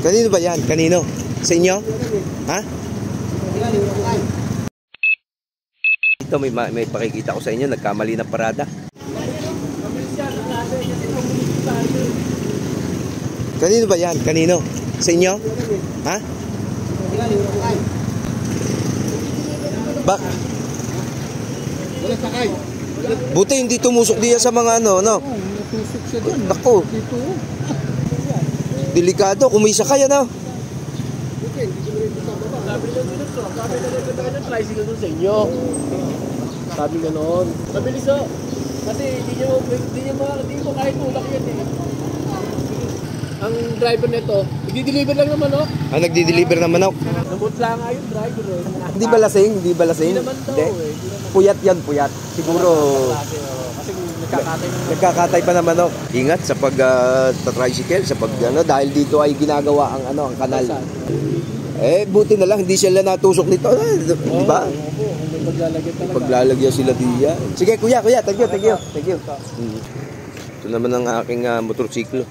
Kanino ba yan? Kanino? Sa inyo? Ha? Ito may pakikita ko sa inyo. Nagkamali ng parada. Kanino ba yan? Kanino? Sa inyo? Ha? Bak? Buti hindi tumusok diya sa mga ano, no? Nako. Delikado kung may sakay, ano? Tricycle doon sa inyo. Sabi gano'n. Mabilis o. Kasi hindi mo kahit tulak yan eh. Ang driver nito, nagdi-deliver lang ng manok. Ah, nagdi-deliver ng manok? Nabot lang nga yung driver eh. Hindi ba lasing? Hindi ba lasing? Hindi naman daw eh. Puyat yan, puyat. Siguro Kasi nagkakatay naman. nagkakatay pa ng manok. Ingat sa pag-tricycle, sa pag dahil dito ay ginagawa ang ang kanal. Eh, buti na lang hindi sila natusok nito, di ba? Opo, may paglalagyan talaga. Paglalagyan sila diya. Sige, kuya, thank you. Ito naman ang aking motorsiklo.